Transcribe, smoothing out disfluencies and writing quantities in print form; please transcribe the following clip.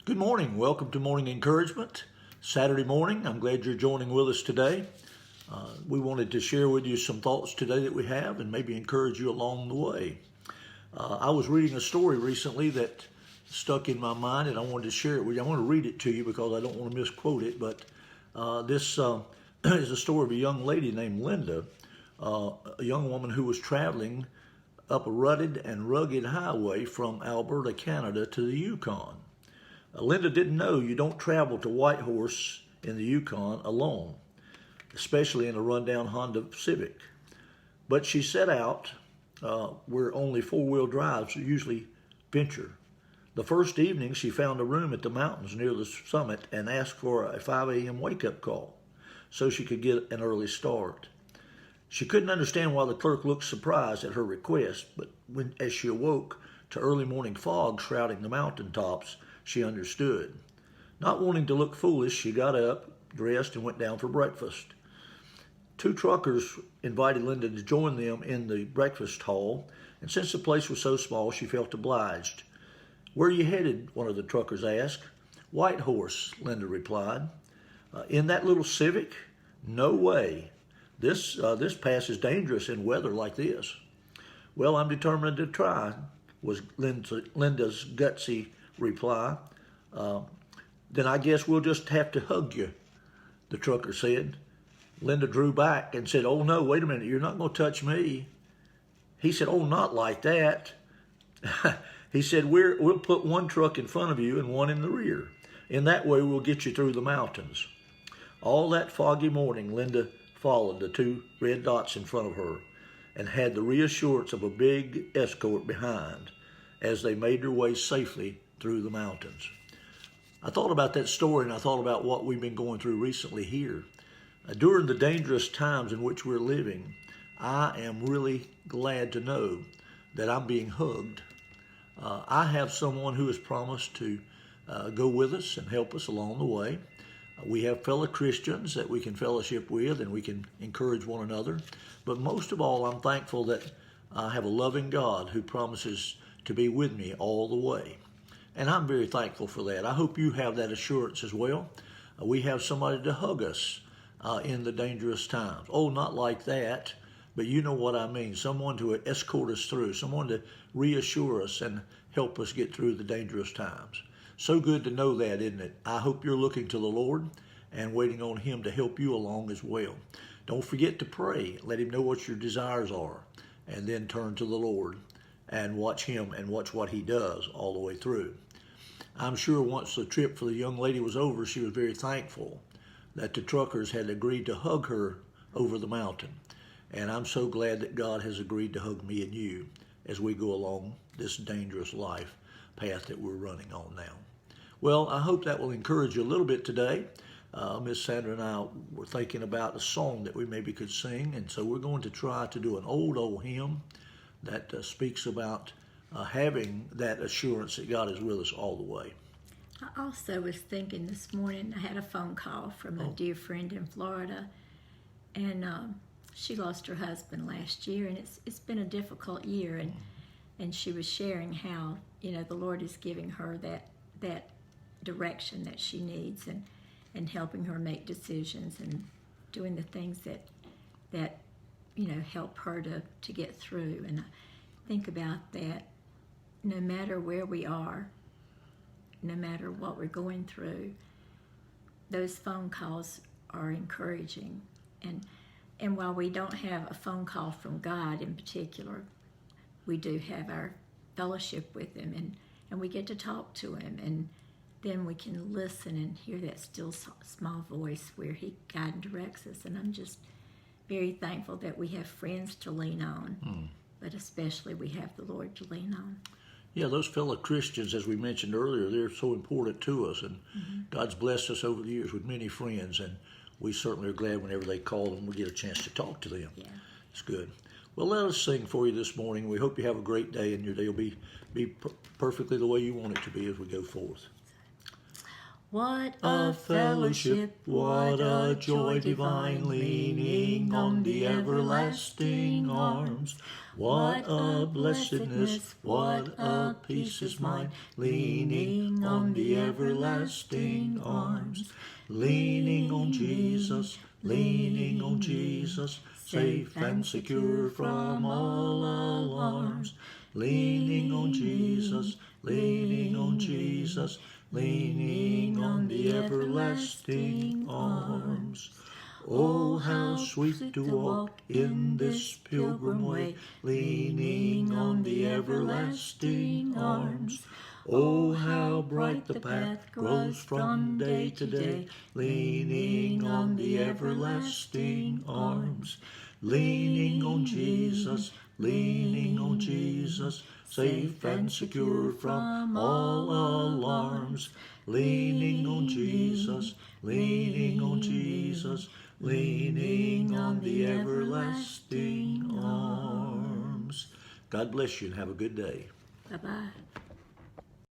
Good morning. Welcome to Morning Encouragement. Saturday morning. I'm glad you're joining with us today. We wanted to share with you some thoughts today that we have and maybe encourage you along the way. I was reading a story recently that stuck in my mind and I wanted to share it with you. I want to read it to you because I don't want to misquote it, but this is a story of a young lady named Linda, a young woman who was traveling up a rutted and rugged highway from Alberta, Canada to the Yukon. Linda didn't know you don't travel to Whitehorse in the Yukon alone, especially in a rundown Honda Civic. But she set out where only four-wheel drives usually venture. The first evening, she found a room at the mountains near the summit and asked for a 5 a.m. wake-up call so she could get an early start. She couldn't understand why the clerk looked surprised at her request, but as she awoke to early morning fog shrouding the mountaintops, she understood. Not wanting to look foolish, she got up, dressed, and went down for breakfast. Two truckers invited Linda to join them in the breakfast hall, and since the place was so small, she felt obliged. "Where are you headed?" one of the truckers asked. "Whitehorse," Linda replied. "In that little Civic? No way. This pass is dangerous in weather like this." "Well, I'm determined to try," was Linda's gutsy reply. "Then I guess we'll just have to hug you," the trucker said. Linda drew back and said, "Oh no, wait a minute, you're not going to touch me." He said, "Oh, not like that." He said, we'll put one truck in front of you and one in the rear. In that way, we'll get you through the mountains." All that foggy morning, Linda followed the two red dots in front of her and had the reassurance of a big escort behind as they made their way safely through the mountains. I thought about that story and I thought about what we've been going through recently here. During the dangerous times in which we're living, I am really glad to know that I'm being hugged. I have someone who has promised to go with us and help us along the way. We have fellow Christians that we can fellowship with and we can encourage one another. But most of all, I'm thankful that I have a loving God who promises to be with me all the way. And I'm very thankful for that. I hope you have that assurance as well. We have somebody to hug us in the dangerous times. Oh, not like that, but you know what I mean. Someone to escort us through, someone to reassure us and help us get through the dangerous times. So good to know that, isn't it? I hope you're looking to the Lord and waiting on Him to help you along as well. Don't forget to pray. Let Him know what your desires are, and then turn to the Lord and watch Him and watch what He does all the way through. I'm sure once the trip for the young lady was over, she was very thankful that the truckers had agreed to hug her over the mountain. And I'm so glad that God has agreed to hug me and you as we go along this dangerous life path that we're running on now. Well, I hope that will encourage you a little bit today. Miss Sandra and I were thinking about a song that we maybe could sing, and so we're going to try to do an old hymn that speaks about having that assurance that God is with us all the way. I also was thinking this morning, I had a phone call from a dear friend in Florida, and she lost her husband last year, and it's been a difficult year, and she was sharing how, the Lord is giving her that direction that she needs and helping her make decisions and doing the things that help her to get through. And I think about that, no matter where we are, no matter what we're going through, those phone calls are encouraging. And while we don't have a phone call from God in particular, we do have our fellowship with Him, and we get to talk to Him, and then we can listen and hear that still small voice where He guides and directs us. And I'm just very thankful that we have friends to lean on, but especially we have the Lord to lean on. Yeah, those fellow Christians, as we mentioned earlier, they're so important to us, and God's blessed us over the years with many friends, and we certainly are glad whenever they call and we get a chance to talk to them. Yeah. It's good. Well, let us sing for you this morning. We hope you have a great day, and your day will be perfectly the way you want it to be as we go forth. What a fellowship, what a joy divine, leaning on the everlasting arms. What a blessedness, what a peace is mine, leaning on the the everlasting arms. Leaning on Jesus, leaning on Jesus, safe and secure from all alarms. Leaning on Jesus, leaning on Jesus, leaning on the everlasting arms. Oh, how sweet to walk in this pilgrim way, leaning on the everlasting arms. Oh, how bright the path grows from day to day, leaning on the everlasting arms. Leaning on Jesus, leaning on Jesus, safe and secure from all alarms. Leaning on Jesus, leaning on Jesus, leaning on the everlasting arms. God bless you and have a good day. Bye-bye.